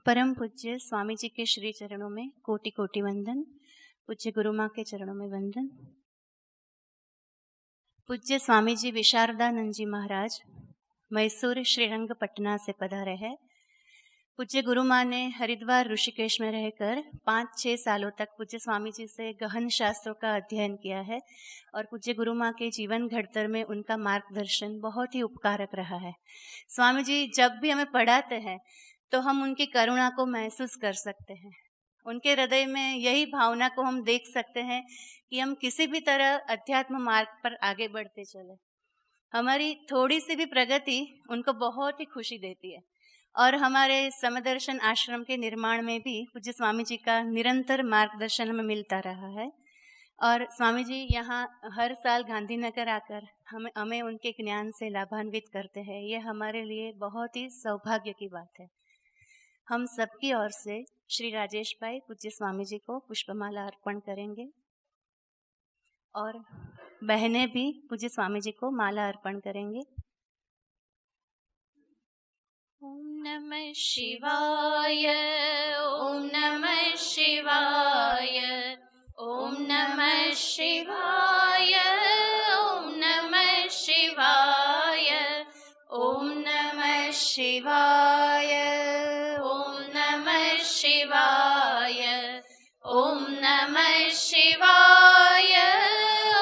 परम पूज्य स्वामी जी के श्री चरणों में कोटि कोटि वंदन। पूज्य गुरु माँ के चरणों में वंदन। पूज्य स्वामी जी विशारदानंद जी महाराज मैसूर श्रीरंग पटना से पधारे हैं। पूज्य गुरु माँ ने हरिद्वार ऋषिकेश में रहकर 5-6 सालों तक पूज्य स्वामी जी से गहन शास्त्रों का अध्ययन किया है और पूज्य गुरु माँ के जीवन घड़तर में उनका मार्गदर्शन बहुत ही उपकारक रहा है। स्वामी जी जब भी हमें पढ़ाते हैं तो हम उनकी करुणा को महसूस कर सकते हैं। उनके हृदय में यही भावना को हम देख सकते हैं कि हम किसी भी तरह अध्यात्म मार्ग पर आगे बढ़ते चले। हमारी थोड़ी सी भी प्रगति उनको बहुत ही खुशी देती है और हमारे समदर्शन आश्रम के निर्माण में भी पूज्य स्वामी जी का निरंतर मार्गदर्शन हमें मिलता रहा है। और स्वामी जी यहाँ हर साल गांधीनगर आकर हमें उनके ज्ञान से लाभान्वित करते हैं। ये हमारे लिए बहुत ही सौभाग्य की बात है। हम सबकी ओर से श्री राजेश भाई पूज्य स्वामी जी को पुष्पमाला अर्पण करेंगे और बहनें भी पूज्य स्वामी जी को माला अर्पण करेंगे। ओम नमः शिवाय, ओम नमः शिवाय, ओम नमः शिवाय, ओम नमः शिवाय, ओम नमः शिवाय, ओम नमः शिवाय, ओम नमः शिवाय,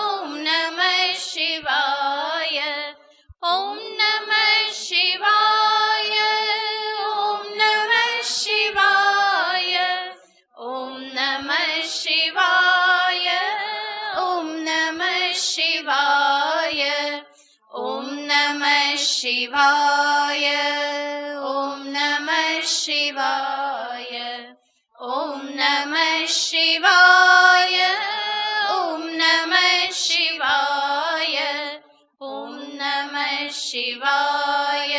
ओम नमः शिवाय, ओम नमः शिवाय, ओम नमः शिवाय, ओम नमः शिवाय, ओम नमः शिवाय, ओम नमः शिवाय, ओम नमः शिवाय, ओम नमः शिवाय, ओम नमः शिवाय, ओम नमः शिवाय,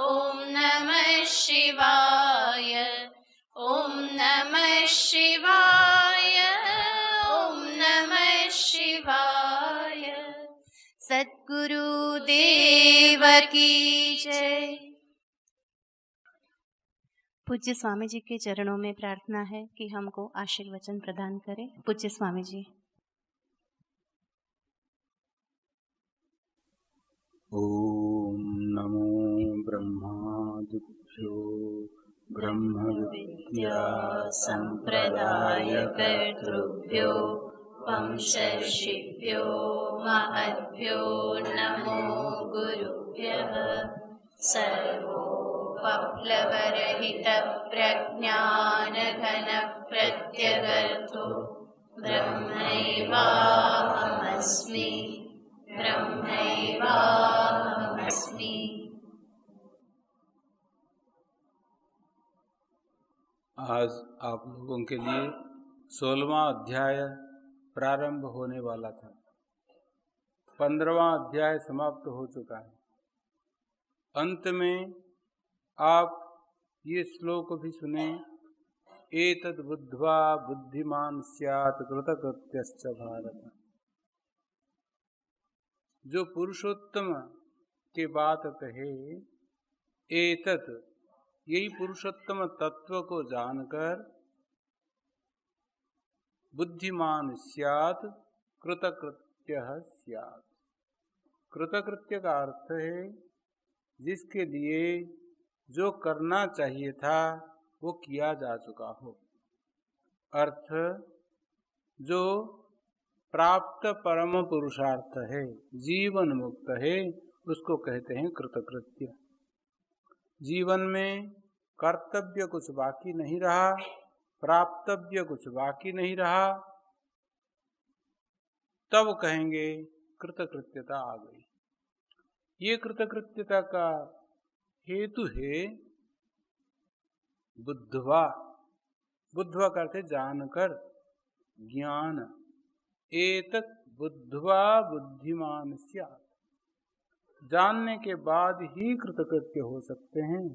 ओम नमः शिवाय, ओम नमः शिवाय, ओम नमः शिवाय। सद्गुरु देव की जय। पूज्य स्वामी जी के चरणों में प्रार्थना है कि हमको आशीर्वचन प्रदान करें। पूज्य स्वामी जी। ओम नमो ब्रह्मादिभ्यो ब्रह्म विद्या संप्रदाय कर्तृभ्यो वंशर्षिभ्यो महद्भ्यो नमो गुरुभ्यः। सर्वोपप्लवरहित प्रज्ञानघन प्रत्यगर्थो ब्रह्मैवाहमस्मि, ब्रह्मैवाहमस्मि। आज आप लोगों के लिए 16वां अध्याय प्रारंभ होने वाला था। 15वां अध्याय समाप्त हो चुका है। अंत में आप ये श्लोक भी सुने, एतद् बुद्ध्वा बुद्धिमान स्यात् कृतकृत्यश्च भारत। जो पुरुषोत्तम के बात कहे, एतत् यही पुरुषोत्तम तत्व को जानकर बुद्धिमान स्यात् कृतकृत्यः स्यात्। कृतकृत्य का अर्थ है जिसके लिए जो करना चाहिए था वो किया जा चुका हो, अर्थ जो प्राप्त परम पुरुषार्थ है, जीवन मुक्त है, उसको कहते हैं कृतकृत्य। जीवन में कर्तव्य कुछ बाकी नहीं रहा, प्राप्तव्य कुछ बाकी नहीं रहा, तब कहेंगे कृतकृत्यता आ गई। ये कृतकृत्यता का हेतु है बुद्धवा। बुद्धवा करते जानकर, ज्ञान। एतत् बुद्धवा बुद्धिमान स्यात्। जानने के बाद ही कृतकृत्य हो सकते हैं।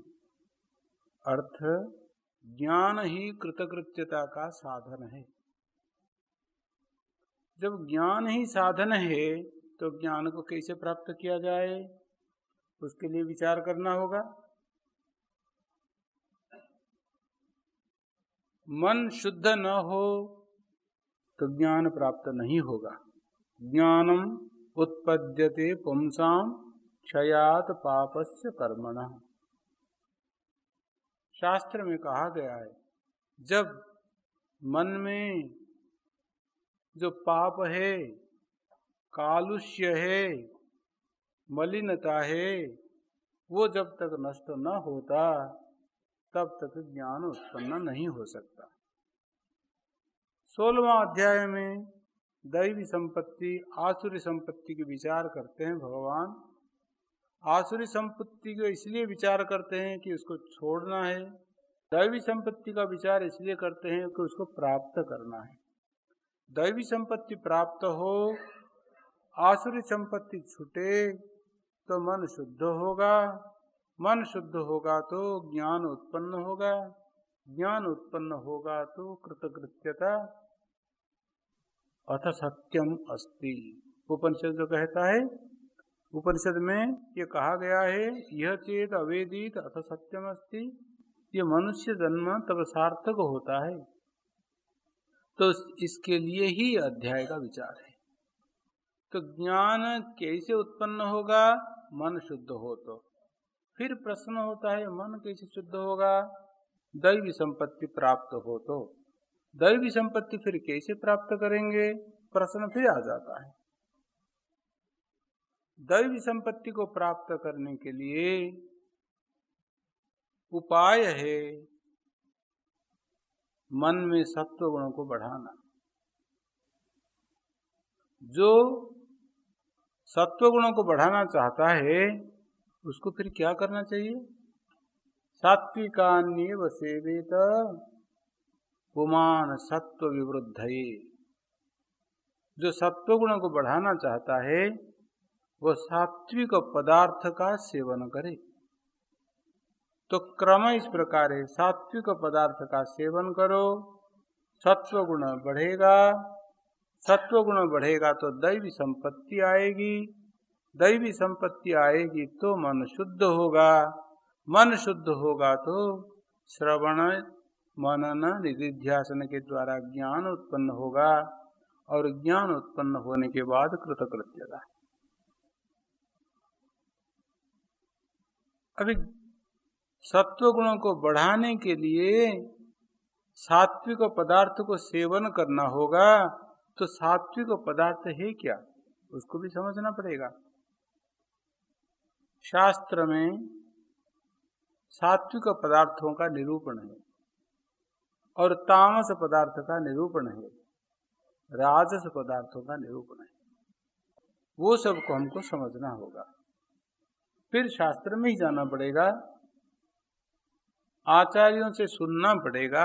अर्थ ज्ञान ही कृतकृत्यता का साधन है। जब ज्ञान ही साधन है तो ज्ञान को कैसे प्राप्त किया जाए, उसके लिए विचार करना होगा। मन शुद्ध न हो तो ज्ञान प्राप्त नहीं होगा। ज्ञानम उत्पद्यते पुंसाम क्षयात पापस्य कर्मणः। शास्त्र में कहा गया है, जब मन में जो पाप है, कालुष्य है, मलिनता है, वो जब तक नष्ट न होता तब तक ज्ञान उत्पन्न नहीं हो सकता। 16वां अध्याय में दैवी संपत्ति आसुरी संपत्ति के विचार करते हैं भगवान। आसुरी संपत्ति को इसलिए विचार करते हैं कि उसको छोड़ना है, दैवी संपत्ति का विचार इसलिए करते हैं कि उसको प्राप्त करना है। दैवी संपत्ति प्राप्त हो, आसुरी संपत्ति छूटे तो मन शुद्ध होगा, मन शुद्ध होगा तो ज्ञान उत्पन्न होगा, ज्ञान उत्पन्न होगा तो कृतकृत्यता अथ सत्यम अस्ति। उपनिषद जो कहता है, उपनिषद में ये कहा गया है, यह चेत अवेदित अथ सत्यम अस्ति। ये मनुष्य जन्म तब सार्थक होता है। तो इसके लिए ही अध्याय का विचार है। तो ज्ञान कैसे उत्पन्न होगा? मन शुद्ध हो तो। फिर प्रश्न होता है, मन कैसे शुद्ध होगा? दैवी संपत्ति प्राप्त हो तो। दैवी संपत्ति फिर कैसे प्राप्त करेंगे? प्रश्न फिर आ जाता है। दैवी संपत्ति को प्राप्त करने के लिए उपाय है मन में सत्व गुणों को बढ़ाना। जो सत्व गुणों को बढ़ाना चाहता है उसको फिर क्या करना चाहिए? सात्विकान्येव सेवेत पुमान सत्व विवृद्धये। जो सत्व गुणों को बढ़ाना चाहता है वह सात्विक पदार्थ का सेवन करे। तो क्रम इस प्रकार है, सात्विक पदार्थ का सेवन करो, सत्व गुण बढ़ेगा, सत्व गुण बढ़ेगा तो दैवी संपत्ति आएगी, दैवी संपत्ति आएगी तो मन शुद्ध होगा, मन शुद्ध होगा तो श्रवण मनन निधिध्यासन के द्वारा ज्ञान उत्पन्न होगा, और ज्ञान उत्पन्न होने के बाद कृतकृत्यता। अभी सत्व गुणों को बढ़ाने के लिए सात्विक पदार्थ को सेवन करना होगा। तो सात्विक पदार्थ है क्या, उसको भी समझना पड़ेगा। शास्त्र में सात्विक पदार्थों का निरूपण है और तामस पदार्थ का निरूपण है, राजस पदार्थों का निरूपण है। वो सबको हमको समझना होगा। फिर शास्त्र में ही जाना पड़ेगा, आचार्यों से सुनना पड़ेगा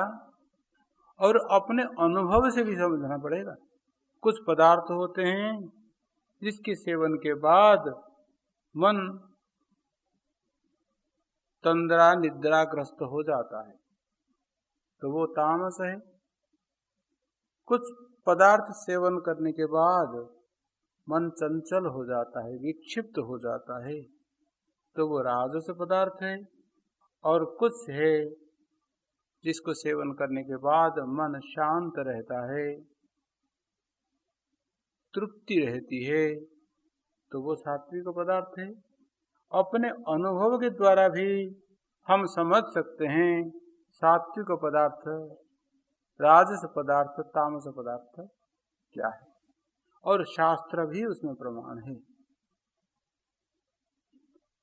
और अपने अनुभव से भी समझना पड़ेगा। कुछ पदार्थ होते हैं जिसके सेवन के बाद मन तंद्रा निद्राग्रस्त हो जाता है, तो वो तामस है। कुछ पदार्थ सेवन करने के बाद मन चंचल हो जाता है, विक्षिप्त हो जाता है, तो वो राजस पदार्थ है। और कुछ है जिसको सेवन करने के बाद मन शांत रहता है, तृप्ति रहती है, तो वो सात्विक पदार्थ है। अपने अनुभव के द्वारा भी हम समझ सकते हैं सात्विक पदार्थ, राजस पदार्थ, तामस पदार्थ क्या है, और शास्त्र भी उसमें प्रमाण है।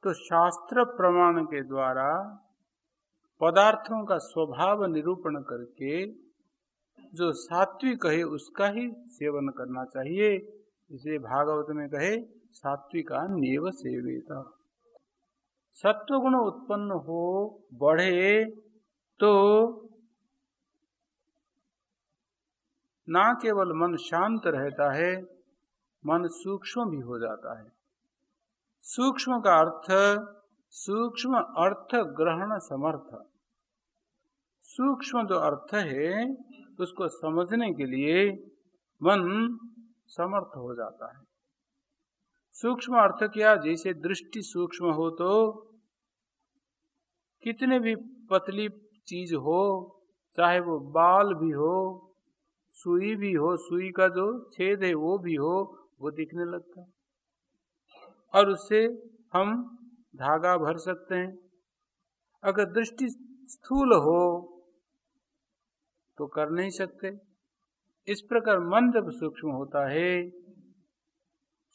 तो शास्त्र प्रमाण के द्वारा पदार्थों का स्वभाव निरूपण करके जो सात्विक है उसका ही सेवन करना चाहिए। इसलिए भागवत में कहे सात्विका नेव सेवेत। सत्व गुण उत्पन्न हो, बढ़े, तो ना केवल मन शांत रहता है, मन सूक्ष्म भी हो जाता है। सूक्ष्म का अर्थ सूक्ष्म अर्थ ग्रहण समर्थ। सूक्ष्म जो अर्थ है उसको समझने के लिए मन समर्थ हो जाता है। सूक्ष्म अर्थ क्या? जैसे दृष्टि सूक्ष्म हो तो कितने भी पतली चीज हो, चाहे वो बाल भी हो, सुई भी हो, सुई का जो छेद है वो भी हो, वो दिखने लगता है और उससे हम धागा भर सकते हैं। अगर दृष्टि स्थूल हो तो कर नहीं सकते। इस प्रकार मन जब सूक्ष्म होता है,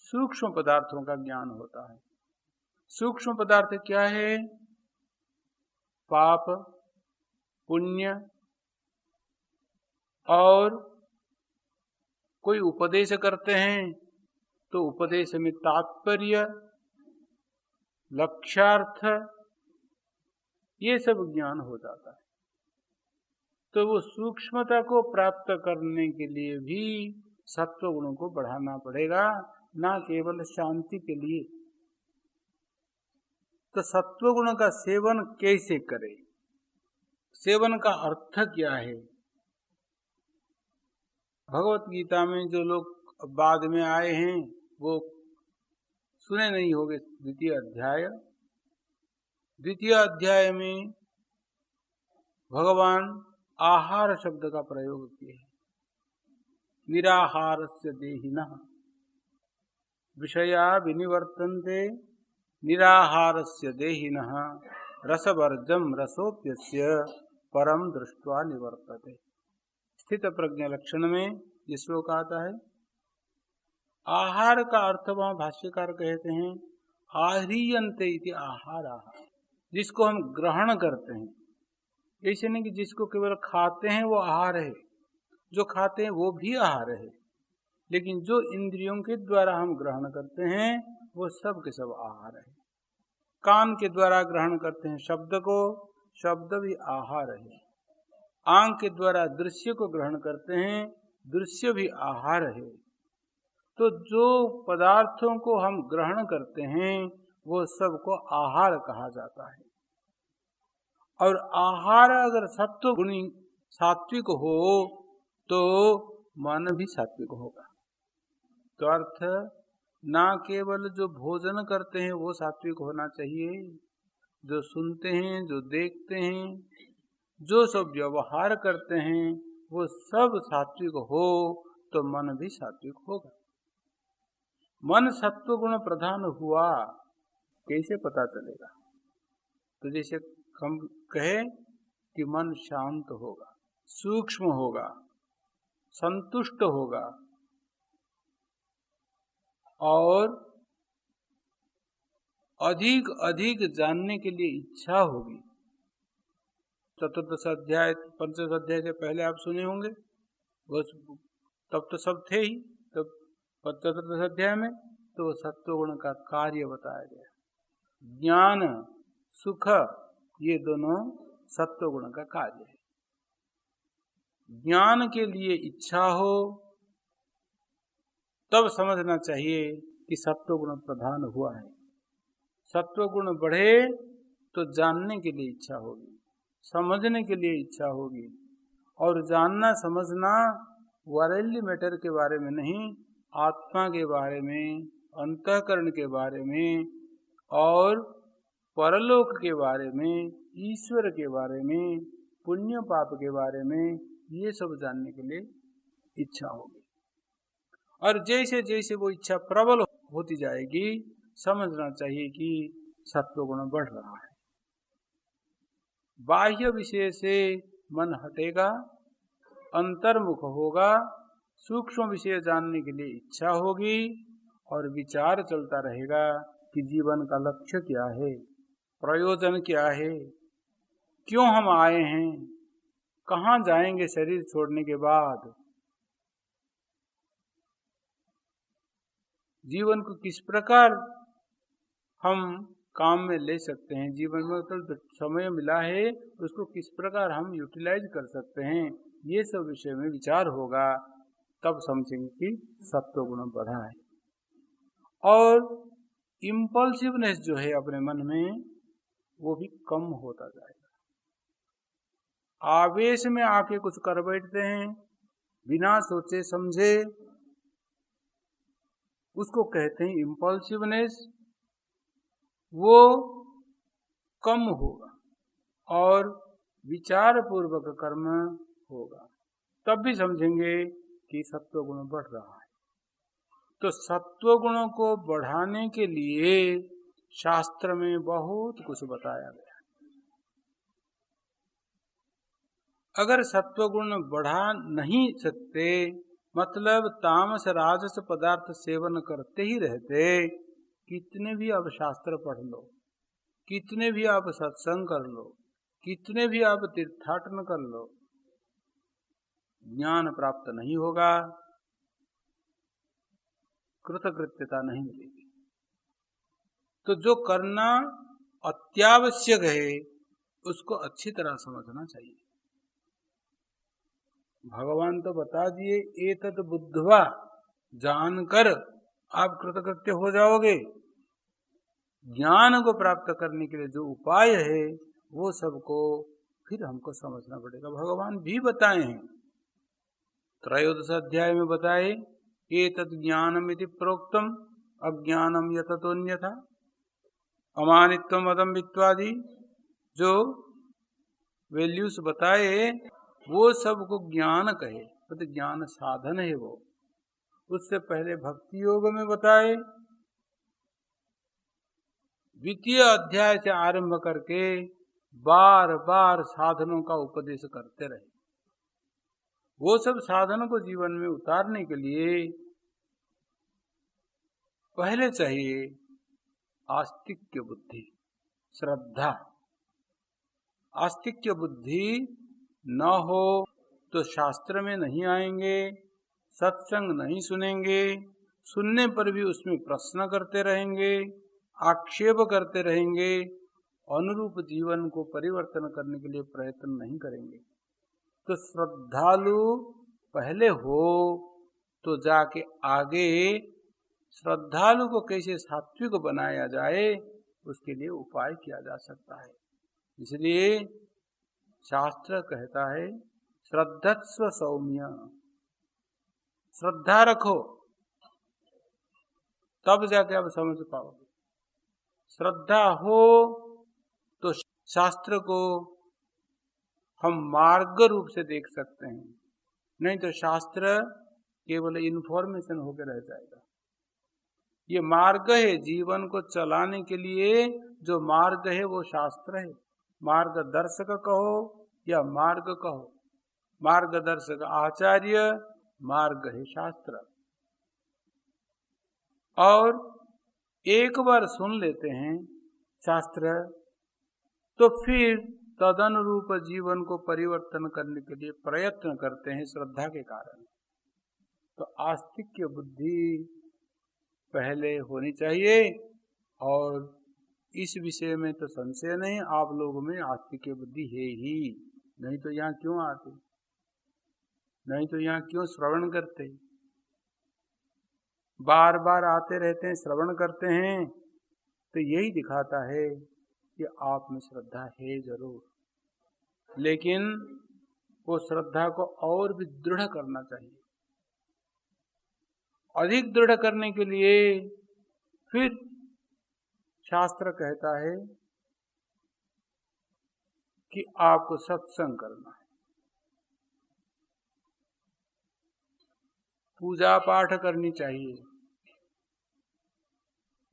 सूक्ष्म पदार्थों का ज्ञान होता है। सूक्ष्म पदार्थ क्या है? पाप, पुण्य, और कोई उपदेश करते हैं तो उपदेश में तात्पर्य, लक्ष्यार्थ, ये सब ज्ञान हो जाता है। तो वो सूक्ष्मता को प्राप्त करने के लिए भी सत्व गुणों को बढ़ाना पड़ेगा, ना केवल शांति के लिए। तो सत्व गुण का सेवन कैसे करें? सेवन का अर्थ क्या है? भगवत गीता में जो लोग बाद में आए हैं वो सुने नहीं होंगे। द्वितीय अध्याय में भगवान आहार शब्द का प्रयोग किए हैं। निराहारस्य देहिनः विषया विनिवर्तन्ते निराहारस्य देहिनः रसवर्जम रसोप्यस्य परम दृष्ट्वा निवर्तते। स्थित प्रज्ञ लक्षण में ये श्लोक आता है। आहार का अर्थ वहां भाष्यकार कहते हैं आह्रियन्ते इति आहाराः, जिसको हम ग्रहण करते हैं। ऐसे नहीं कि जिसको केवल खाते हैं वो आहार है, जो खाते हैं वो भी आहार है, लेकिन जो इंद्रियों के द्वारा हम ग्रहण करते हैं वो सब के सब आहार है। कान के द्वारा ग्रहण करते हैं शब्द को, शब्द भी आहार है। आंख के द्वारा दृश्य को ग्रहण करते हैं, दृश्य भी आहार है। तो जो पदार्थों को हम ग्रहण करते हैं वो सबको आहार कहा जाता है। और आहार अगर सत्व गुणी सात्विक हो तो मन भी सात्विक होगा। तो अर्थ ना केवल जो भोजन करते हैं वो सात्विक होना चाहिए, जो सुनते हैं, जो देखते हैं, जो सब व्यवहार करते हैं वो सब सात्विक हो तो मन भी सात्विक होगा। मन सत्व गुण प्रधान हुआ कैसे पता चलेगा? तो जैसे हम कहे कि मन शांत होगा, सूक्ष्म होगा, संतुष्ट होगा और अधिक अधिक जानने के लिए इच्छा होगी। चतुर्दश अध्याय, पंचदश अध्याय से पहले आप सुने होंगे, बस तब तो सब थे ही। तब चतुर्दश अध्याय में तो सत्व गुण का कार्य बताया गया। ज्ञान, सुख, ये दोनों सत्व गुण का कार्य है। ज्ञान के लिए इच्छा हो तब समझना चाहिए कि सत्व गुण प्रधान हुआ है। सत्व गुण बढ़े तो जानने के लिए इच्छा होगी, समझने के लिए इच्छा होगी। और जानना समझना वर्ल्ड मैटर के बारे में नहीं, आत्मा के बारे में, अंतःकरण के बारे में और परलोक के बारे में, ईश्वर के बारे में, पुण्य पाप के बारे में, ये सब जानने के लिए इच्छा होगी। और जैसे जैसे वो इच्छा प्रबल होती जाएगी समझना चाहिए कि सत्व गुण बढ़ रहा है। बाह्य विषय से मन हटेगा, अंतर्मुख होगा, सूक्ष्म विषय जानने के लिए इच्छा होगी और विचार चलता रहेगा कि जीवन का लक्ष्य क्या है, प्रयोजन क्या है, क्यों हम आए हैं, कहाँ जाएंगे शरीर छोड़ने के बाद, जीवन को किस प्रकार हम काम में ले सकते हैं, जीवन में तो समय मिला है उसको किस प्रकार हम यूटिलाइज कर सकते हैं, ये सब विषय में विचार होगा। तब समझेंगे कि सत्व गुण बढ़ा है। और इम्पल्सिवनेस जो है अपने मन में वो भी कम होता जाएगा। आवेश में आके कुछ कर बैठते हैं बिना सोचे समझे, उसको कहते हैं इम्पल्सिवनेस। वो कम होगा और विचार पूर्वक कर्म होगा, तब भी समझेंगे कि सत्व गुण बढ़ रहा है। तो सत्व गुणों को बढ़ाने के लिए शास्त्र में बहुत कुछ बताया गया। अगर सत्व गुण बढ़ा नहीं सकते, मतलब तामस राजस पदार्थ सेवन करते ही रहते, कितने भी आप शास्त्र पढ़ लो, कितने भी आप सत्संग कर लो, कितने भी आप तीर्थाटन कर लो, ज्ञान प्राप्त नहीं होगा, कृतकृत्यता नहीं मिलेगी। तो जो करना अत्यावश्यक है उसको अच्छी तरह समझना चाहिए। भगवान तो बता दिए, एतत् बुद्ध्वा, जानकर आप कृतकृत्य हो जाओगे। ज्ञान को प्राप्त करने के लिए जो उपाय है वो सबको फिर हमको समझना पड़ेगा। भगवान भी बताए हैं, त्रयोदश अध्याय में बताए, एतत् ज्ञानमिति प्रोक्तम अज्ञानम यततोन्यथा, अमानित्वम अदम्भित्वादि जो वैल्यूज बताए वो सबको ज्ञान कहे, तो ज्ञान साधन है वो। उससे पहले भक्ति योग में बताए, द्वितीय अध्याय से आरंभ करके बार बार साधनों का उपदेश करते रहे। वो सब साधनों को जीवन में उतारने के लिए पहले चाहिए आस्तिक्य बुद्धि, श्रद्धा। आस्तिक्य बुद्धि न हो तो शास्त्र में नहीं आएंगे, सत्संग नहीं सुनेंगे, सुनने पर भी उसमें प्रश्न करते रहेंगे, आक्षेप करते रहेंगे, अनुरूप जीवन को परिवर्तन करने के लिए प्रयत्न नहीं करेंगे। तो श्रद्धालु पहले हो तो जाके आगे श्रद्धालु को कैसे सात्विक बनाया जाए उसके लिए उपाय किया जा सकता है। इसलिए शास्त्र कहता है श्रद्धस्व सौम्य, श्रद्धा रखो तब जाके आप समझ पाओगे। श्रद्धा हो तो शास्त्र को हम मार्ग रूप से देख सकते हैं, नहीं तो शास्त्र केवल इन्फॉर्मेशन होकर रह जाएगा। ये मार्ग है, जीवन को चलाने के लिए जो मार्ग है वो शास्त्र है। मार्गदर्शक कहो या मार्ग कहो, मार्गदर्शक आचार्य, मार्ग है शास्त्र। और एक बार सुन लेते हैं शास्त्र तो फिर तदनुरूप जीवन को परिवर्तन करने के लिए प्रयत्न करते हैं श्रद्धा के कारण। तो आस्तिक्य बुद्धि पहले होनी चाहिए, और इस विषय में तो संशय नहीं, आप लोगों में आस्तिक्य बुद्धि है ही, नहीं तो यहाँ क्यों आते, नहीं तो यहाँ क्यों श्रवण करते। बार बार आते रहते हैं, श्रवण करते हैं, तो यही दिखाता है कि आप में श्रद्धा है जरूर, लेकिन वो श्रद्धा को और भी दृढ़ करना चाहिए। अधिक दृढ़ करने के लिए फिर शास्त्र कहता है कि आपको सत्संग करना है, पूजा पाठ करनी चाहिए,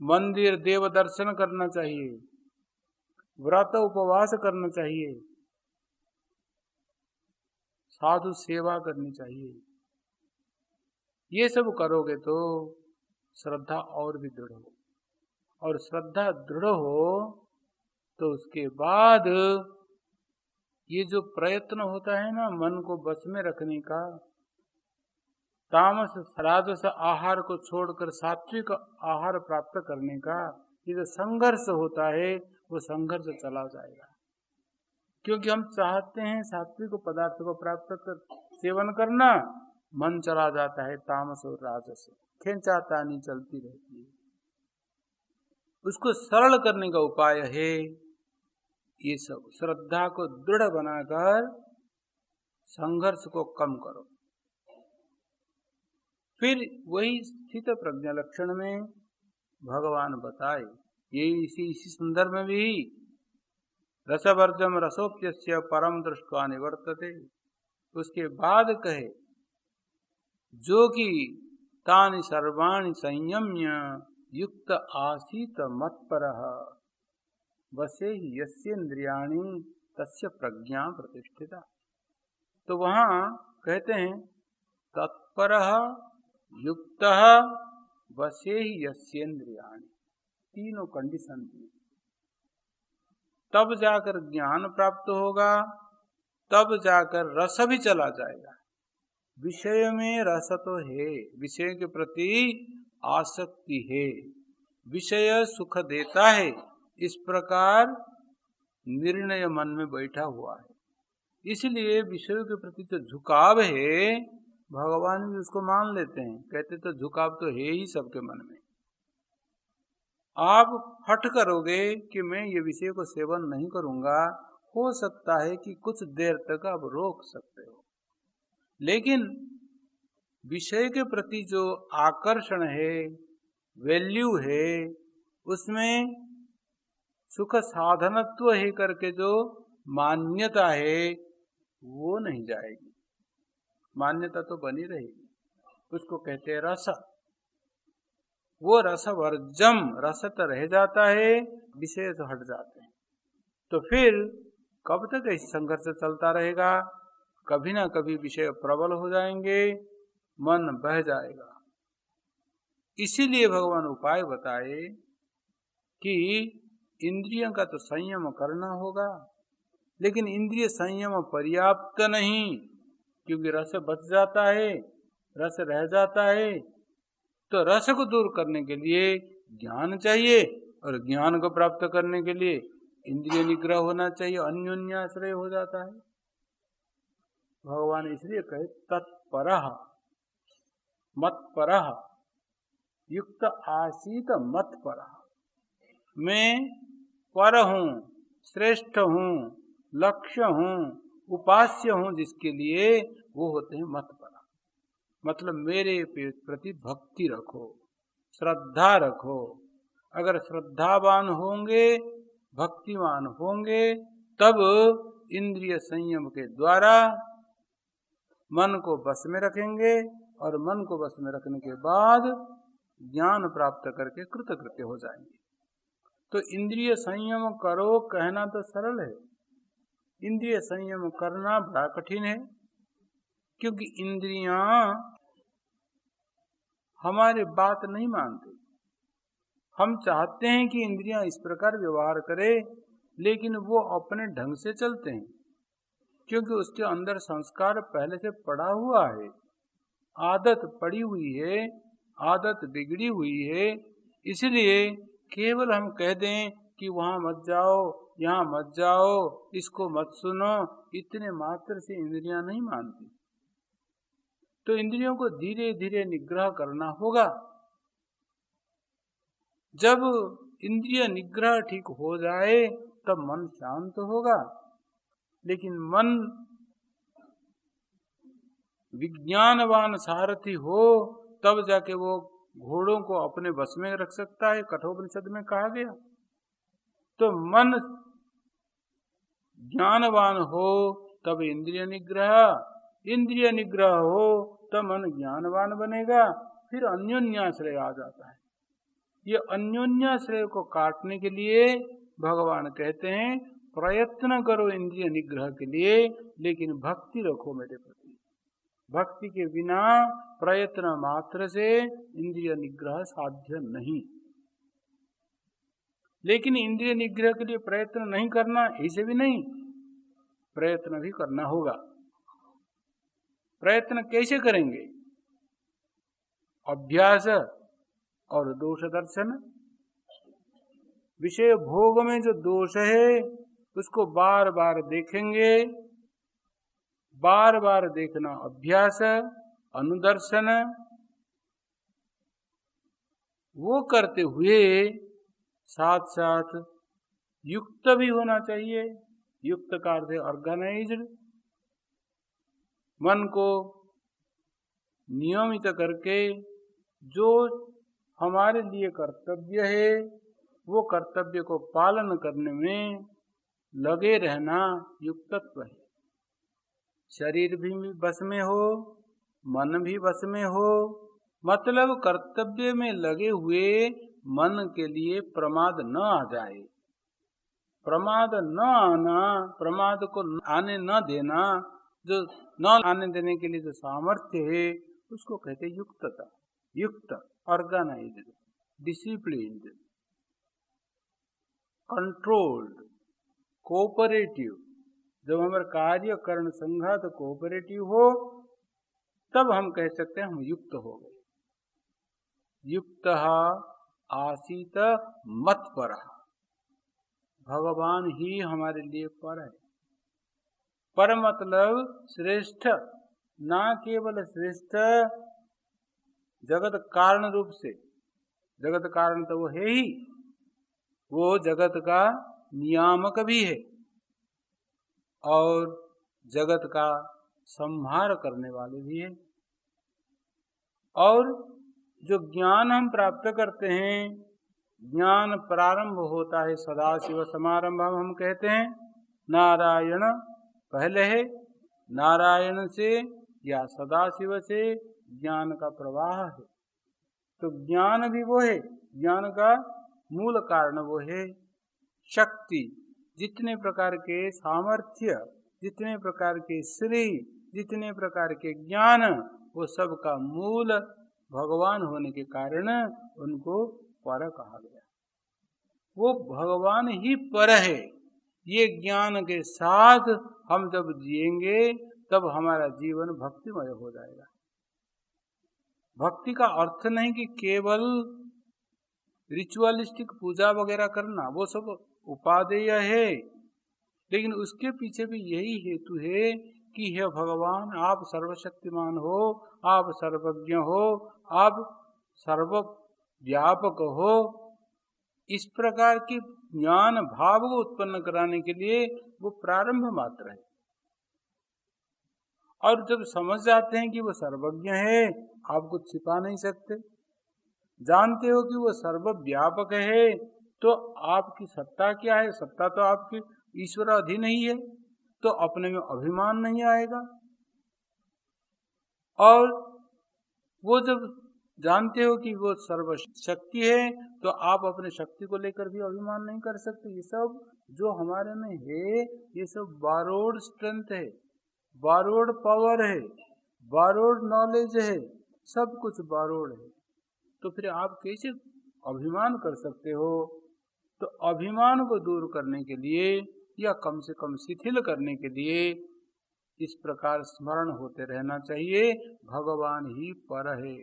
मंदिर देव दर्शन करना चाहिए, व्रत उपवास करना चाहिए, साधु सेवा करनी चाहिए। ये सब करोगे तो श्रद्धा और भी दृढ़ हो, और श्रद्धा दृढ़ हो तो उसके बाद ये जो प्रयत्न होता है ना मन को बस में रखने का, तामस राजस आहार को छोड़कर सात्विक आहार प्राप्त करने का, ये जो संघर्ष होता है वो संघर्ष चला जाएगा। क्योंकि हम चाहते हैं सात्विक पदार्थ को प्राप्त कर सेवन करना, मन चला जाता है तामस और राजस, खींचातानी चलती रहती है। उसको सरल करने का उपाय है ये सब, श्रद्धा को दृढ़ बनाकर संघर्ष को कम करो। फिर वही स्थित प्रज्ञा लक्षण में भगवान बताए, ये इसी संदर्भ में भी रसवर्जम रसोप्यस्य परम दृष्ट्वा निवर्तते। उसके बाद कहे जो कि तानि सर्वाणि संयम्य युक्त आसीत मत्परः वसे ही यस्येन्द्रियाणि तस्य प्रज्ञा प्रतिष्ठिता। तो वहां कहते हैं तत्परः युक्तः वसे ही यस्येन्द्रियाणि, तीनों कंडीशन दी, तब जाकर ज्ञान प्राप्त होगा, तब जाकर रस भी चला जाएगा। विषय में रस तो है, विषय के प्रति आसक्ति है, विषय सुख देता है, इस प्रकार निर्णय मन में बैठा हुआ है। इसलिए विषयों के प्रति जो झुकाव है भगवान भी उसको मान लेते हैं, कहते तो झुकाव तो है ही सबके मन में। आप हठ करोगे कि मैं ये विषय को सेवन नहीं करूंगा, हो सकता है कि कुछ देर तक आप रोक सकते हो, लेकिन विषय के प्रति जो आकर्षण है, वैल्यू है, उसमें सुख साधनत्व है करके जो मान्यता है वो नहीं जाएगी, मान्यता तो बनी रहेगी। उसको कहते हैं रस। वो रसवर्जम, रस तो रह जाता है, विषय तो हट जाते हैं। तो फिर कब तक ऐसी संघर्ष चलता रहेगा? कभी ना कभी विषय प्रबल हो जाएंगे, मन बह जाएगा। इसीलिए भगवान उपाय बताए कि इंद्रियों का तो संयम करना होगा, लेकिन इंद्रिय संयम पर्याप्त नहीं, क्योंकि रस बच जाता है, रस रह जाता है। तो रस को दूर करने के लिए ज्ञान चाहिए, और ज्ञान को प्राप्त करने के लिए इंद्रिय निग्रह होना चाहिए, अन्योन्याश्रय हो जाता है। भगवान इसलिए कहे तत्परः मत्परः युक्त आसीत मत्परः। मैं पर हूँ, श्रेष्ठ हूँ, लक्ष्य हूँ, उपास्य हूँ, जिसके लिए वो होते हैं मत्पर। मतलब मेरे प्रति भक्ति रखो, श्रद्धा रखो। अगर श्रद्धावान होंगे, भक्तिवान होंगे, तब इंद्रिय संयम के द्वारा मन को बस में रखेंगे, और मन को बस में रखने के बाद ज्ञान प्राप्त करके कृतकृत्य हो जाएंगे। तो इंद्रिय संयम करो कहना तो सरल है, इंद्रिय संयम करना बड़ा कठिन है, क्योंकि इंद्रियां हमारी बात नहीं मानती। हम चाहते हैं कि इंद्रियां इस प्रकार व्यवहार करे, लेकिन वो अपने ढंग से चलते हैं, क्योंकि उसके अंदर संस्कार पहले से पड़ा हुआ है, आदत पड़ी हुई है, आदत बिगड़ी हुई है। इसलिए केवल हम कह दें कि वहां मत जाओ, यहाँ मत जाओ, इसको मत सुनो, इतने मात्र से इंद्रियां नहीं मानती। तो इंद्रियों को धीरे धीरे निग्रह करना होगा। जब इंद्रिय निग्रह ठीक हो जाए तब मन शांत होगा। लेकिन मन विज्ञानवान सारथी हो तब जाके वो घोड़ों को अपने वश में रख सकता है, कठोपनिषद में कहा गया। तो मन ज्ञानवान हो तब इंद्रिय निग्रह, इंद्रिय निग्रह हो तब मन ज्ञानवान बनेगा, फिर अन्योन्याश्रय आ जाता है। ये अन्योन्याश्रय को काटने के लिए भगवान कहते हैं प्रयत्न करो इंद्रिय निग्रह के लिए, लेकिन भक्ति रखो मेरे प्रति। भक्ति के बिना प्रयत्न मात्र से इंद्रिय निग्रह साध्य नहीं। लेकिन इंद्रिय निग्रह के लिए प्रयत्न नहीं करना ऐसे भी नहीं, प्रयत्न भी करना होगा। प्रयत्न कैसे करेंगे? अभ्यास और दोष दर्शन। विषय भोग में जो दोष है उसको बार बार देखेंगे, बार बार देखना अभ्यास, अनुदर्शन। वो करते हुए साथ साथ युक्त भी होना चाहिए। युक्त का अर्थ है ऑर्गेनाइज्ड। मन को नियमित करके जो हमारे लिए कर्तव्य है वो कर्तव्य को पालन करने में लगे रहना युक्तत्व है। शरीर भी बस में हो, मन भी बस में हो, मतलब कर्तव्य में लगे हुए मन के लिए प्रमाद न आ जाए। प्रमाद न आना, प्रमाद को आने न देना, जो न आने देने के लिए जो सामर्थ्य है उसको कहते हैं युक्तता। युक्त, ऑर्गेनाइज्ड, डिसिप्लिन्ड, कंट्रोल्ड, कोऑपरेटिव। जब हमारा कार्य करण संघात कोऑपरेटिव हो तब हम कह सकते हैं हम युक्त हो गए। युक्त आसीत मत्पर, भगवान ही हमारे लिए पर है। पर मतलब श्रेष्ठ, ना केवल श्रेष्ठ जगत कारण रूप से, जगत कारण तो वो है ही, वो जगत का नियामक भी है और जगत का संहार करने वाले भी है। और जो ज्ञान हम प्राप्त करते हैं, ज्ञान प्रारंभ होता है सदाशिव समारंभ हम कहते हैं। नारायण पहले है, नारायण से या सदाशिव से ज्ञान का प्रवाह है। तो ज्ञान भी वो है, ज्ञान का मूल कारण वो है। शक्ति, जितने प्रकार के सामर्थ्य, जितने प्रकार के श्री, जितने प्रकार के ज्ञान, वो सब का मूल भगवान होने के कारण उनको पर कहा गया। वो भगवान ही पर है। ये ज्ञान के साथ हम जब जिएंगे तब हमारा जीवन भक्तिमय हो जाएगा। भक्ति का अर्थ नहीं कि केवल रिचुअलिस्टिक पूजा वगैरह करना, वो सब उपादेय है, लेकिन उसके पीछे भी यही हेतु है कि हे भगवान आप सर्वशक्तिमान हो, आप सर्वज्ञ हो, आप सर्वव्यापक हो। इस प्रकार की ज्ञान भाव को उत्पन्न कराने के लिए वो प्रारंभ मात्र है। और जब समझ जाते हैं कि वो सर्वज्ञ है, आप कुछ छिपा नहीं सकते, जानते हो कि वो सर्वव्यापक है, तो आपकी सत्ता क्या है? सत्ता तो आपकी ईश्वर अधीन ही है, तो अपने में अभिमान नहीं आएगा। और वो जब जानते हो कि वो सर्वशक्ति है, तो आप अपने शक्ति को लेकर भी अभिमान नहीं कर सकते। ये सब जो हमारे में है, ये सब बारोड स्ट्रेंथ है, बारोड पावर है, बारोड नॉलेज है, सब कुछ बारोड है। तो फिर आप कैसे अभिमान कर सकते हो? तो अभिमान को दूर करने के लिए या कम से कम शिथिल करने के लिए इस प्रकार स्मरण होते रहना चाहिए, भगवान ही पर है।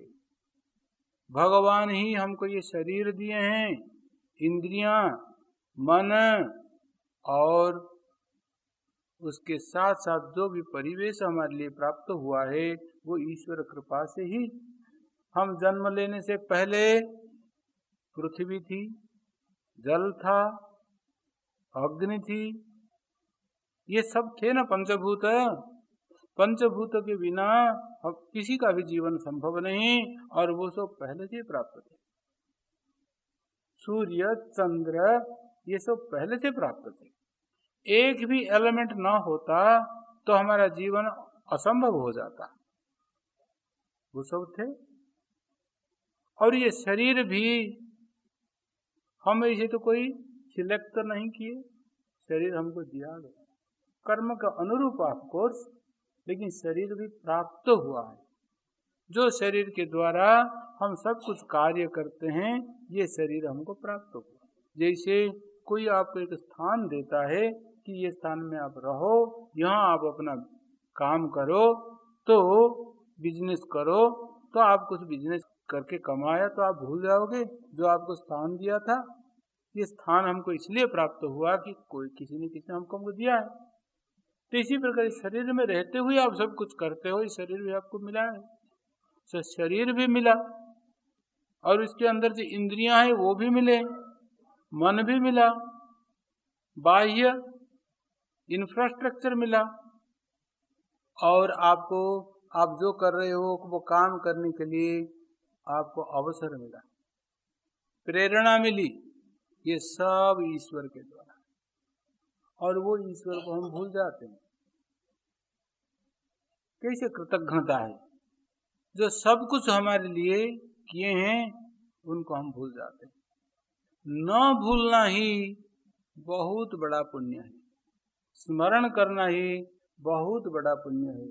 भगवान ही हमको ये शरीर दिए हैं, इंद्रियां, मन, और उसके साथ साथ जो भी परिवेश हमारे लिए प्राप्त हुआ है वो ईश्वर कृपा से ही। हम जन्म लेने से पहले पृथ्वी थी, जल था, अग्नि थी, ये सब थे ना पंचभूत। पंचभूतों के बिना किसी का भी जीवन संभव नहीं, और वो सब पहले से प्राप्त थे। सूर्य, चंद्र, ये सब पहले से प्राप्त थे। एक भी एलिमेंट ना होता तो हमारा जीवन असंभव हो जाता, वो सब थे। और ये शरीर भी हम इसे तो कोई सिलेक्ट तो नहीं किए, शरीर हमको दिया गया कर्म का अनुरूप ऑफ कोर्स, लेकिन शरीर भी प्राप्त हुआ है। जो शरीर के द्वारा हम सब कुछ कार्य करते हैं, ये शरीर हमको प्राप्त हुआ। जैसे कोई आपको एक स्थान देता है कि ये स्थान में आप रहो, यहाँ आप अपना काम करो, तो बिजनेस करो, तो आप कुछ बिजनेस करके कमाया तो आप भूल जाओगे जो आपको स्थान दिया था। ये स्थान हमको इसलिए प्राप्त हुआ कि कोई किसी ने हमको दिया है। तो इसी प्रकार शरीर में रहते हुए आप सब कुछ करते हो, इस शरीर भी आपको मिला है, तो शरीर भी मिला, और इसके अंदर जो इंद्रियां हैं वो भी मिले, मन भी मिला, बाह्य इंफ्रास्ट्रक्चर मिला, और आपको आप जो कर रहे हो वो काम करने के लिए आपको अवसर मिला, प्रेरणा मिली, ये सब ईश्वर के द्वारा। और वो ईश्वर को हम भूल जाते हैं। कैसे कृतज्ञता है, जो सब कुछ हमारे लिए किए हैं उनको हम भूल जाते हैं। न भूलना ही बहुत बड़ा पुण्य है, स्मरण करना ही बहुत बड़ा पुण्य है।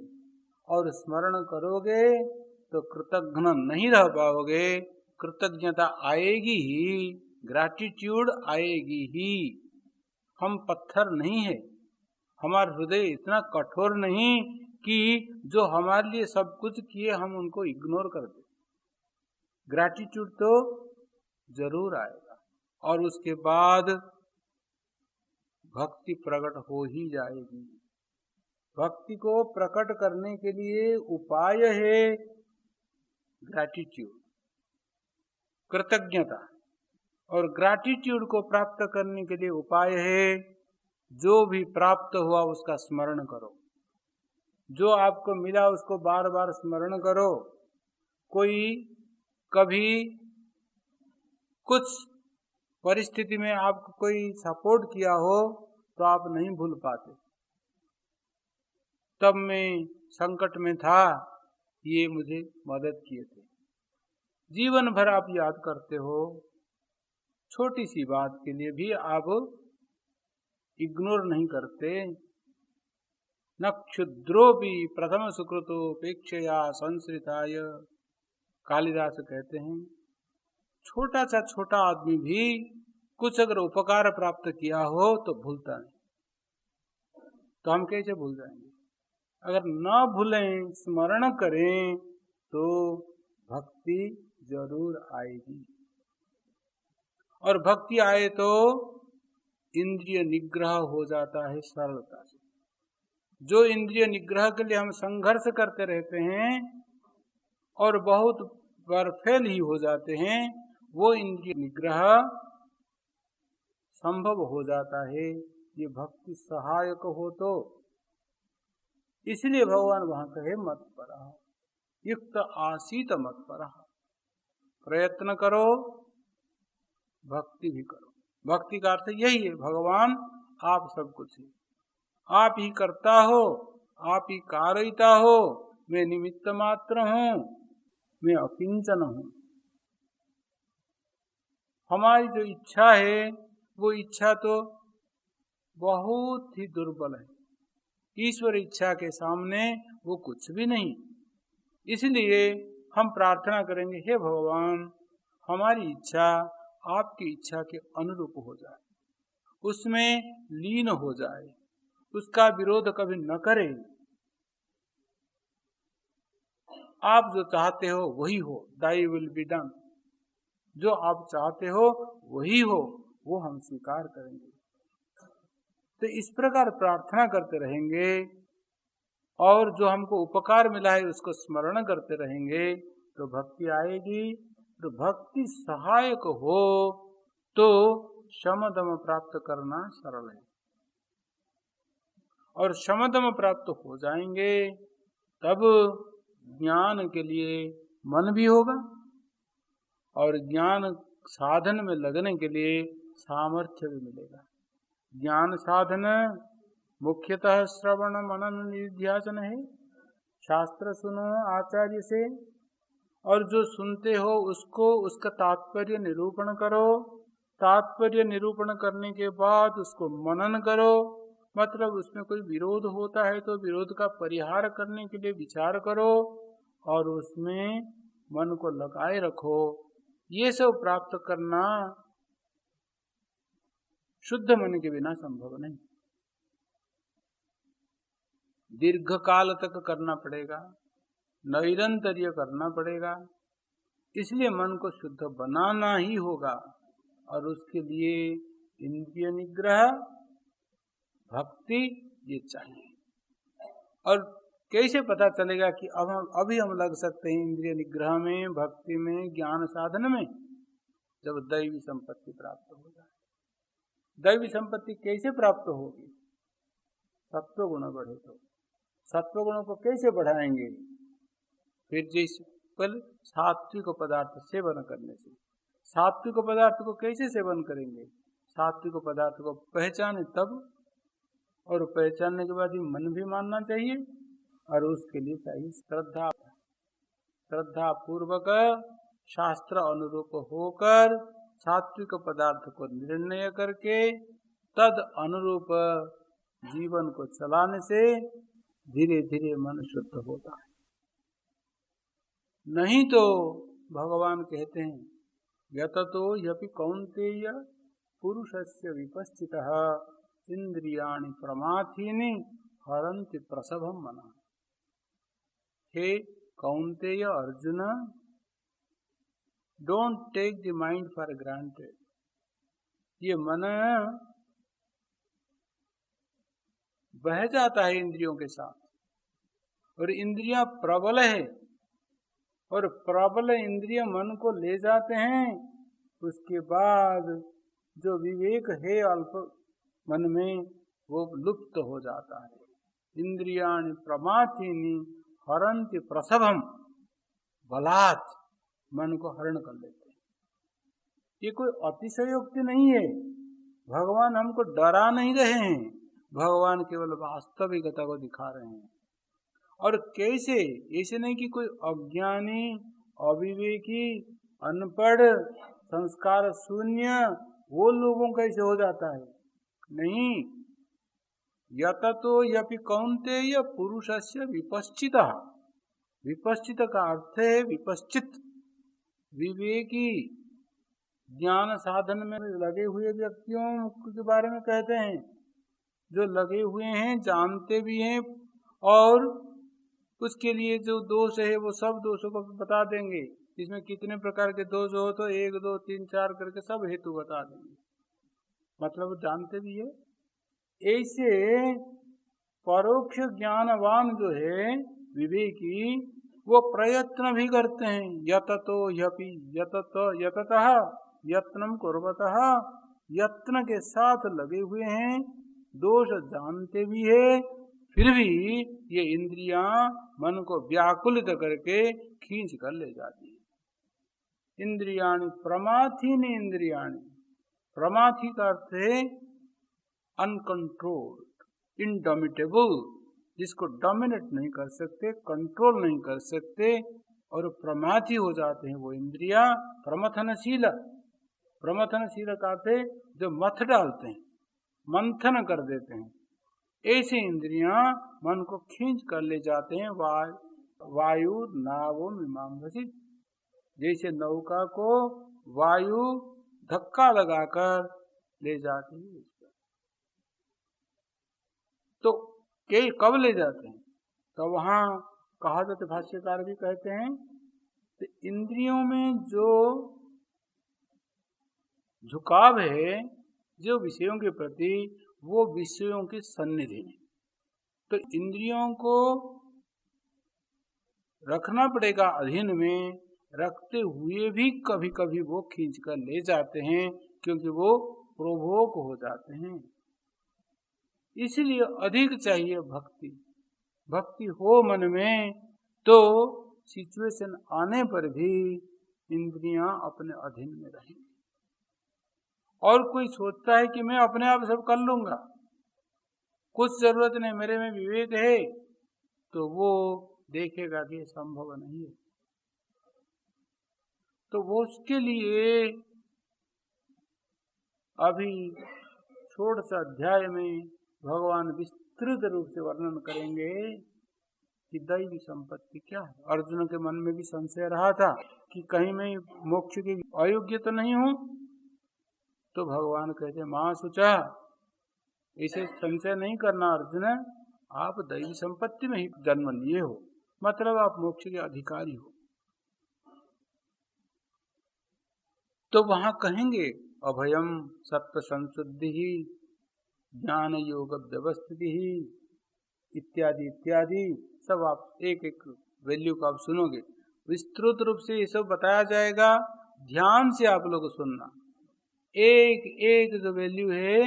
और स्मरण करोगे तो कृतज्ञ नहीं रह पाओगे, कृतज्ञता आएगी ही, ग्रैटिट्यूड आएगी ही। हम पत्थर नहीं है, हमारा हृदय इतना कठोर नहीं कि जो हमारे लिए सब कुछ किए हम उनको इग्नोर कर दे। ग्रैटिट्यूड तो जरूर आएगा और उसके बाद भक्ति प्रकट हो ही जाएगी। भक्ति को प्रकट करने के लिए उपाय है ग्रैटिट्यूड, कृतज्ञता। और ग्रैटिट्यूड को प्राप्त करने के लिए उपाय है जो भी प्राप्त हुआ उसका स्मरण करो, जो आपको मिला उसको बार बार स्मरण करो। कोई कभी कुछ परिस्थिति में आपको कोई सपोर्ट किया हो तो आप नहीं भूल पाते, तब मैं संकट में था, ये मुझे मदद किए थे। जीवन भर आप याद करते हो, छोटी सी बात के लिए भी आप इग्नोर नहीं करते। न क्षुद्रोपि प्रथम सुकृतोपेक्षया संसृताय, कालिदास कहते हैं छोटा सा छोटा आदमी भी कुछ अगर उपकार प्राप्त किया हो तो भूलता नहीं। तो हम कैसे भूल जाएंगे? अगर न भूलें, स्मरण करें तो भक्ति जरूर आएगी। और भक्ति आए तो इंद्रिय निग्रह हो जाता है सरलता से। जो इंद्रिय निग्रह के लिए हम संघर्ष करते रहते हैं और बहुत बार फेल ही हो जाते हैं, वो इंद्रिय निग्रह संभव हो जाता है, ये भक्ति सहायक हो तो। इसलिए भगवान वहां कहे मत परा युक्त आसीत मत परा, प्रयत्न करो, भक्ति भी करो। भक्ति का अर्थ यही है, भगवान आप सब कुछ है, आप ही करता हो, आप ही कारयिता हो, मैं निमित्त मात्र हूं, मैं अकिंचन हूं। हमारी जो इच्छा है वो इच्छा तो बहुत ही दुर्बल है, ईश्वर इच्छा के सामने वो कुछ भी नहीं। इसलिए हम प्रार्थना करेंगे, हे भगवान हमारी इच्छा आपकी इच्छा के अनुरूप हो जाए, उसमें लीन हो जाए, उसका विरोध कभी न करें। आप जो चाहते हो वही हो, दाई विल बी डन। जो आप चाहते हो वही हो, वो हम स्वीकार करेंगे। तो इस प्रकार प्रार्थना करते रहेंगे और जो हमको उपकार मिला है उसको स्मरण करते रहेंगे तो भक्ति आएगी। तो भक्ति सहायक हो तो शमदम प्राप्त करना सरल है, और शमदम प्राप्त हो जाएंगे तब ज्ञान के लिए मन भी होगा और ज्ञान साधन में लगने के लिए सामर्थ्य भी मिलेगा। ज्ञान साधन मुख्यतः श्रवण मनन निध्यासन है। शास्त्र सुनो आचार्य से, और जो सुनते हो उसको उसका तात्पर्य निरूपण करो। तात्पर्य निरूपण करने के बाद उसको मनन करो, मतलब उसमें कोई विरोध होता है तो विरोध का परिहार करने के लिए विचार करो और उसमें मन को लगाए रखो। ये सब प्राप्त करना शुद्ध मन के बिना संभव नहीं, दीर्घ काल तक करना पड़ेगा, निरंतर्य करना पड़ेगा। इसलिए मन को शुद्ध बनाना ही होगा और उसके लिए इंद्रिय निग्रह, भक्ति ये चाहिए। और कैसे पता चलेगा कि अभी हम लग सकते हैं इंद्रिय निग्रह में, भक्ति में, ज्ञान साधन में? जब दैवी संपत्ति प्राप्त हो जाए। दैवी संपत्ति कैसे प्राप्त होगी? सत्व गुण बढ़े तो। सत्व गुणों को कैसे बढ़ाएंगे? फिर जिस पल सात्विक पदार्थ सेवन करने से। सात्विक पदार्थ को कैसे सेवन करेंगे? सात्विक पदार्थ को पहचाने तब और पहचानने के बाद ये मन भी मानना चाहिए, और उसके लिए चाहिए श्रद्धा। श्रद्धा पूर्वक शास्त्र अनुरूप होकर सात्विक पदार्थ को निर्णय करके तद अनुरूप जीवन को चलाने से धीरे धीरे मन शुद्ध होता है। नहीं तो भगवान कहते हैं यततो यपि कौन्तेय पुरुषस्य विपश्चितः इंद्रियाणि प्रमाथीनि हरन्ति प्रसभं मनः। हे Kaunteya Arjun, don't take the mind for granted. ये मन बह जाता है इंद्रियों के साथ, और इंद्रियां प्रबल है, और प्रबल इंद्रिय मन को ले जाते हैं। उसके बाद जो विवेक है अल्प मन में वो लुप्त हो जाता है। इंद्रियाणि प्रमाथीनि हरन्ति प्रसभम, बलात् मन को हरण कर लेते हैं। ये कोई अतिशयोक्ति नहीं है। भगवान हमको डरा नहीं रहे हैं, भगवान केवल वास्तविकता को दिखा रहे हैं। और कैसे? ऐसे नहीं कि कोई अज्ञानी, अविवेकी, अनपढ़, संस्कार शून्य वो लोगों का ऐसे हो जाता है। नहीं, यततो यपि कौन्तेय पुरुषस्य विपश्चितः। विपश्चित का अर्थ है विपश्चित, विवेकी, ज्ञान साधन में लगे हुए व्यक्तियों के बारे में कहते हैं। जो लगे हुए हैं, जानते भी हैं, और उसके लिए जो दोष है वो सब दोषों को बता देंगे। इसमें कितने प्रकार के दोष हो तो 1 2 3 4 करके सब हेतु बता देंगे। मतलब वो जानते भी है। ऐसे परोक्ष ज्ञानवान जो है विवेकी, वो प्रयत्न भी करते हैं। यततो यपि, यततः यत्नम कुर्वतः, यत्न के साथ लगे हुए हैं, दोष जानते भी है, फिर भी ये इंद्रियां मन को व्याकुलित करके खींच कर ले जाती है। इंद्रियाणि प्रमाथीनि इंद्रियाणि, प्रमाथी का अर्थ है अनकंट्रोल्ड, इनडोमिटेबल, जिसको डोमिनेट नहीं कर सकते, कंट्रोल नहीं कर सकते, और प्रमाथी हो जाते हैं वो इंद्रियां। प्रमथनशील, प्रमथनशील का अर्थ है जो मथ डालते हैं, मंथन कर देते हैं। ऐसे इंद्रियां मन को खींच कर ले जाते हैं। वायु नावो मीमांसि, जैसे नौका को वायु धक्का लगाकर ले जाती है। तो कब ले जाते हैं? तो वहां कहा जाता, भाष्यकार भी कहते हैं, तो इंद्रियों में जो झुकाव है जो विषयों के प्रति, वो विषयों की सन्निधि में, तो इंद्रियों को रखना पड़ेगा अधीन में। रखते हुए भी कभी कभी वो खींच कर ले जाते हैं, क्योंकि वो प्रोवोक हो जाते हैं। इसलिए अधिक चाहिए भक्ति। भक्ति हो मन में तो सिचुएशन आने पर भी इंद्रियां अपने अधीन में रहेंगी। और कोई सोचता है कि मैं अपने आप सब कर लूंगा, कुछ जरूरत नहीं, मेरे में विवेक है, तो वो देखेगा कि ये संभव नहीं है। तो वो उसके लिए अभी 16 अध्याय में भगवान विस्तृत रूप से वर्णन करेंगे कि दैवी संपत्ति क्या है। अर्जुन के मन में भी संशय रहा था कि कहीं मैं मोक्ष के अयोग्य तो नहीं हूं, तो भगवान कहते मां सुचा, इसे संशय नहीं करना अर्जुन, आप दैवी संपत्ति में ही जन्म लिए हो, मतलब आप मोक्ष के अधिकारी हो। तो वहां कहेंगे अभयम सत्व संशुद्धि ही, ज्ञान योग व्यवस्थिति ही, इत्यादि इत्यादि सब आप एक एक वैल्यू को आप सुनोगे। विस्तृत रूप से ये सब बताया जाएगा, ध्यान से आप लोग सुनना। एक एक जो वैल्यू है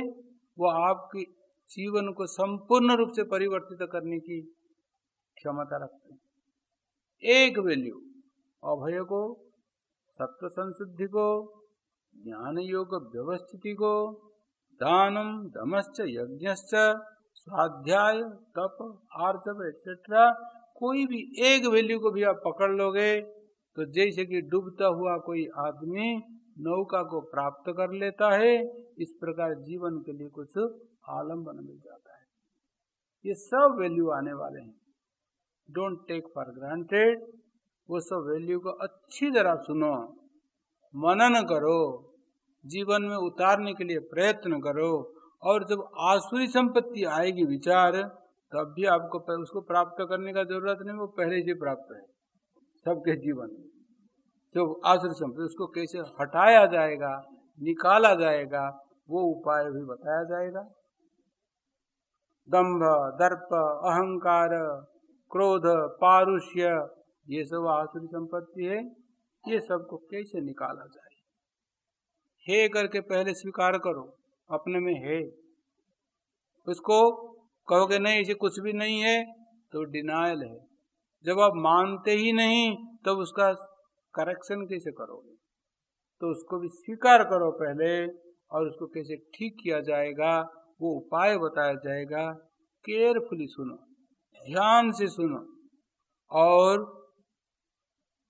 वो आपके जीवन को संपूर्ण रूप से परिवर्तित करने की क्षमता रखते हैं। एक वैल्यू, अभय को, सत्व संशुद्धि को, ज्ञान योग व्यवस्थिति को, दानम दमश्च यज्ञश्च स्वाध्याय, तप, आर्जव एक्सेट्रा, कोई भी एक वैल्यू को भी आप पकड़ लोगे तो जैसे कि डूबता हुआ कोई आदमी नौका को प्राप्त कर लेता है, इस प्रकार जीवन के लिए कुछ आलम्बन मिल जाता है। ये सब वैल्यू आने वाले हैं, डोंट टेक फॉर ग्रांटेड। वो सब वैल्यू को अच्छी तरह सुनो, मनन करो, जीवन में उतारने के लिए प्रयत्न करो, और जब आसुरी संपत्ति आएगी विचार, तब भी आपको उसको प्राप्त करने का जरूरत नहीं, वो पहले से प्राप्त है सबके जीवन में। जो आसुरी संपत्ति, उसको कैसे हटाया जाएगा, निकाला जाएगा, वो उपाय भी बताया जाएगा। दंभ, दर्प, अहंकार, क्रोध, पारुष्य, ये सब आसुरी संपत्ति है। ये सबको कैसे निकाला जाए, हे करके पहले स्वीकार करो, अपने में है। उसको कहोगे नहीं इसे कुछ भी नहीं है, तो डिनायल है। जब आप मानते ही नहीं तब तो उसका करेक्शन कैसे करोगे? तो उसको भी स्वीकार करो पहले, और उसको कैसे ठीक किया जाएगा वो उपाय बताया जाएगा। केयरफुली सुनो, ध्यान से सुनो, और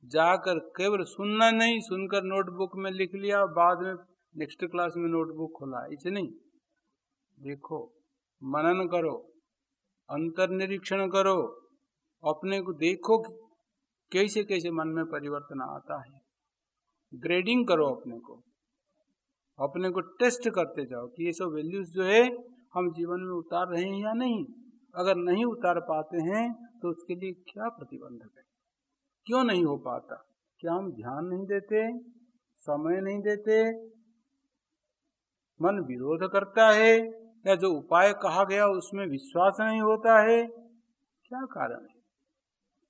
जाकर केवल सुनना नहीं, सुनकर नोटबुक में लिख लिया, बाद में नेक्स्ट क्लास में नोटबुक खोला, इसे नहीं। देखो, मनन करो, अंतर निरीक्षण करो, अपने को देखो कैसे कैसे मन में परिवर्तन आता है। ग्रेडिंग करो अपने को टेस्ट करते जाओ कि ये सब वैल्यूज जो है हम जीवन में उतार रहे हैं या नहीं। अगर नहीं उतार पाते हैं तो उसके लिए क्या प्रतिबंधक है, क्यों नहीं हो पाता? क्या हम ध्यान नहीं देते, समय नहीं देते, मन विरोध करता है, या जो उपाय कहा गया उसमें विश्वास नहीं होता है? क्या कारण है?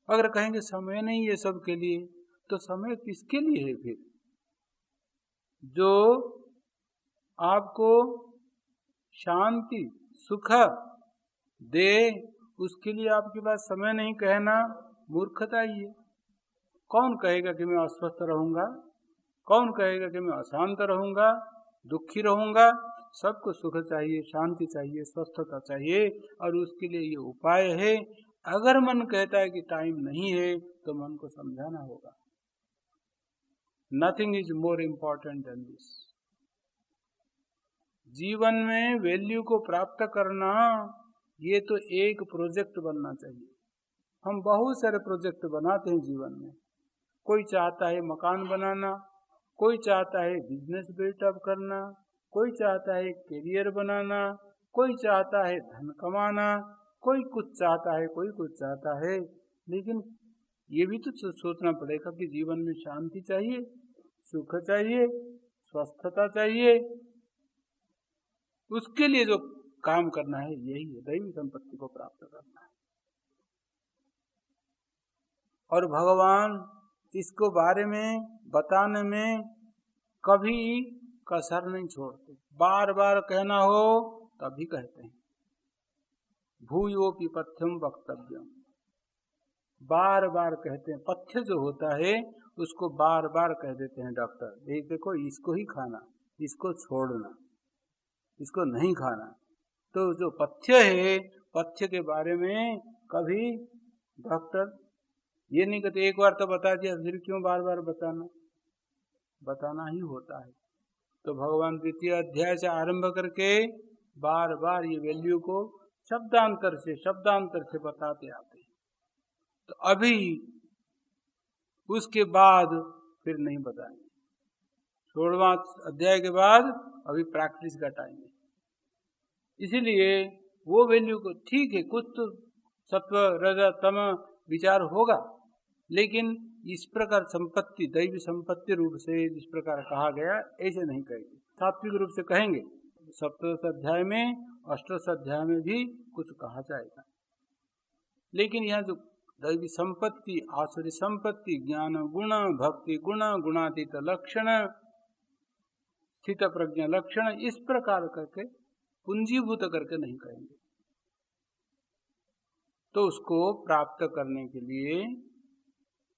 अगर कहेंगे समय नहीं है सबके लिए, तो समय किसके लिए है फिर? जो आपको शांति सुख दे, उसके लिए आपके पास समय नहीं कहना मूर्खता ही है। कौन कहेगा कि मैं अस्वस्थ रहूंगा? कौन कहेगा कि मैं अशांत रहूंगा, दुखी रहूंगा? सबको सुख चाहिए, शांति चाहिए, स्वस्थता चाहिए, और उसके लिए ये उपाय है। अगर मन कहता है कि टाइम नहीं है, तो मन को समझाना होगा। Nothing is more important then this. जीवन में वैल्यू को प्राप्त करना, ये तो एक प्रोजेक्ट बनना चाहिए। हम बहुत सारे प्रोजेक्ट बनाते हैं जीवन में। कोई चाहता है मकान बनाना, कोई चाहता है बिजनेस बिल्टअप करना, कोई चाहता है करियर बनाना, कोई चाहता है धन कमाना, कोई कुछ चाहता है, कोई कुछ चाहता है। लेकिन ये भी तो सोचना पड़ेगा कि जीवन में शांति चाहिए, सुख चाहिए, स्वस्थता चाहिए। उसके लिए जो काम करना है यही है, दैवी संपत्ति को प्राप्त करना है। और भगवान इसको बारे में बताने में कभी कसर नहीं छोड़ते। बार बार कहना हो तभी कहते हैं। भूयोपि पथ्यम वक्तव्यम, बार बार कहते हैं। पथ्य जो होता है उसको बार बार कह देते हैं डॉक्टर, एक देखो इसको ही खाना, इसको छोड़ना, इसको नहीं खाना। तो जो पथ्य है, पथ्य के बारे में कभी डॉक्टर ये नहीं कहते एक बार तो बता दिया फिर क्यों बार बार बताना ही होता है। तो भगवान द्वितीय अध्याय से आरंभ करके बार बार ये वैल्यू को शब्दांतर से बताते आते हैं। तो अभी उसके बाद फिर नहीं बताएंगे। 16वां अध्याय के बाद अभी प्रैक्टिस का टाइम है। इसीलिए वो वैल्यू को, ठीक है कुछ तो सत्व रज तम विचार होगा, लेकिन इस प्रकार संपत्ति दैवी संपत्ति रूप से जिस प्रकार कहा गया ऐसे नहीं कहेंगे, सात्विक रूप से कहेंगे। 17 अध्याय में 8 अध्याय में भी कुछ कहा जाएगा। लेकिन यहाँ जो दैवी संपत्ति, आसुरी संपत्ति, ज्ञान गुण, भक्ति गुण, गुणातीत लक्षण, स्थित प्रज्ञा लक्षण, इस प्रकार करके पूंजीभूत करके नहीं कहेंगे। तो उसको प्राप्त करने के लिए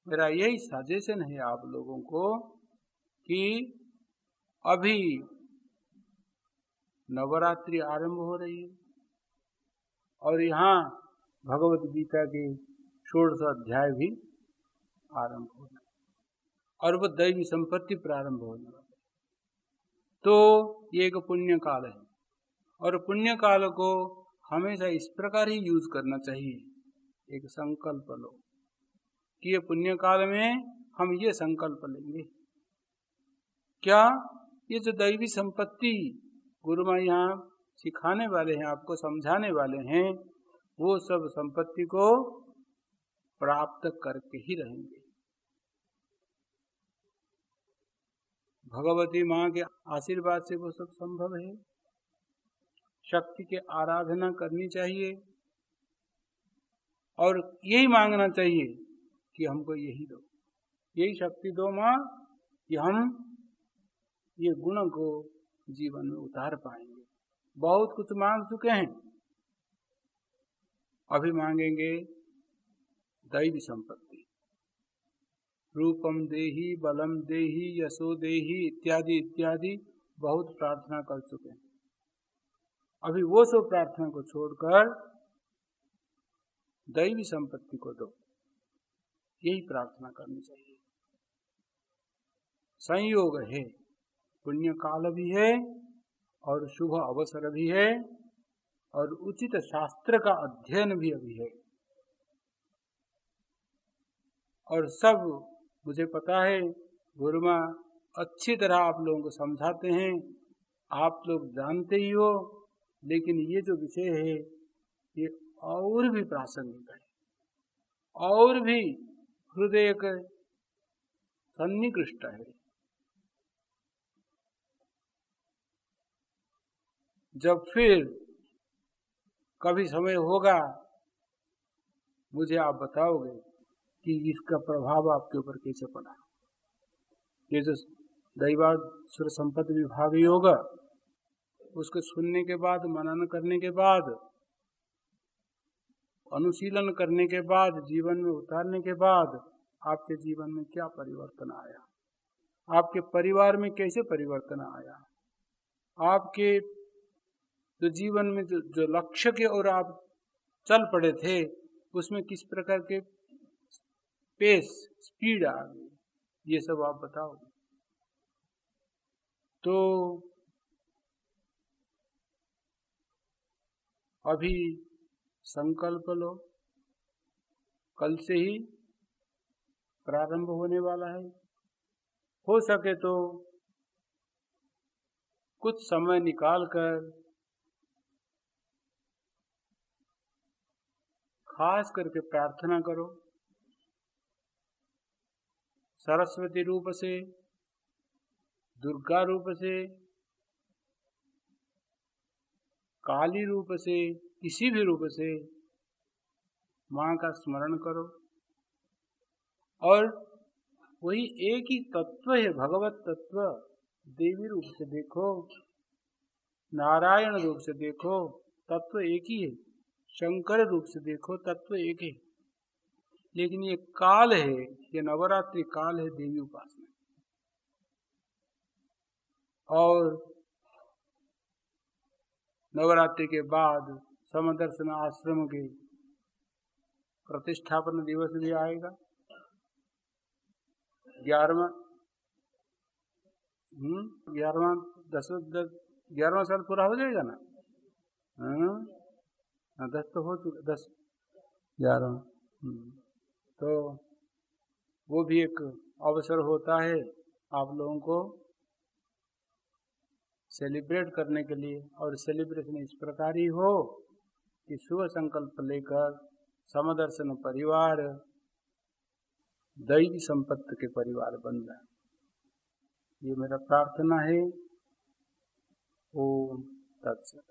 मेरा यही सजेशन है आप लोगों को कि अभी नवरात्रि आरंभ हो रही है, और यहाँ भगवत गीता के 16 अध्याय भी आरंभ होना और वो दैवी संपत्ति प्रारंभ होने वाली। तो ये एक पुण्य काल है और पुण्य काल को हमेशा इस प्रकार ही यूज करना चाहिए। एक संकल्प लो कि ये पुण्य काल में हम ये संकल्प लेंगे, क्या ये जो दैवी संपत्ति गुरु माँ यहाँ सिखाने वाले हैं, आपको समझाने वाले हैं, वो सब संपत्ति को प्राप्त करके ही रहेंगे। भगवती माँ के आशीर्वाद से वो सब संभव है। शक्ति की आराधना करनी चाहिए और यही मांगना चाहिए कि हमको यही दो, यही शक्ति दो माँ कि हम ये गुण को जीवन में उतार पाएंगे। बहुत कुछ मांग चुके हैं, अभी मांगेंगे दैवी संपत्ति। रूपम देहि, बलम देहि, यशो देहि इत्यादि इत्यादि बहुत प्रार्थना कर चुके हैं। अभी वो सब प्रार्थना को छोड़कर दैवी संपत्ति को दो, यही प्रार्थना करनी चाहिए। संयोग है, पुण्य काल भी है और शुभ अवसर भी है और उचित शास्त्र का अध्ययन भी अभी है। और सब मुझे पता है गुरु माँ अच्छी तरह आप लोगों को समझाते हैं, आप लोग जानते ही हो, लेकिन ये जो विषय है ये और भी प्रासंगिक है और भी हृदय के सन्निकृष्ट है। जब फिर कभी समय होगा मुझे आप बताओगे कि इसका प्रभाव आपके ऊपर कैसे पड़ा। ये जो दैवासुर संपत्ति विभाग योग, उसको सुनने के बाद, मनन करने के बाद, अनुशीलन करने के बाद, जीवन में उतारने के बाद आपके जीवन में क्या परिवर्तन आया, आपके परिवार में कैसे परिवर्तन आया, आपके जो जीवन में जो लक्ष्य के और आप चल पड़े थे उसमें किस प्रकार के पेस, स्पीड आ गई, ये सब आप बताओ। तो अभी संकल्प लो, कल से ही प्रारंभ होने वाला है। हो सके तो कुछ समय निकालकर खास करके प्रार्थना करो, सरस्वती रूप से, दुर्गा रूप से, काली रूप से, किसी भी रूप से माँ का स्मरण करो। और वही एक ही तत्व है, भगवत तत्व। देवी रूप से देखो, नारायण रूप से देखो, तत्व एक ही है। शंकर रूप से देखो, तत्व एक है। लेकिन ये काल है, ये नवरात्रि काल है देवी उपासना। और नवरात्रि के बाद समदर्शन आश्रम के प्रतिष्ठापन दिवस भी आएगा, 11वां 11वां साल पूरा हो जाएगा ना। 10 तो हो चुका, 10 11। तो वो भी एक अवसर होता है आप लोगों को सेलिब्रेट करने के लिए। और सेलिब्रेशन इस प्रकार ही हो कि शुभ संकल्प लेकर समदर्शन परिवार दैवी संपत्ति के परिवार बन जाए, ये मेरा प्रार्थना है। ओम तत्सत।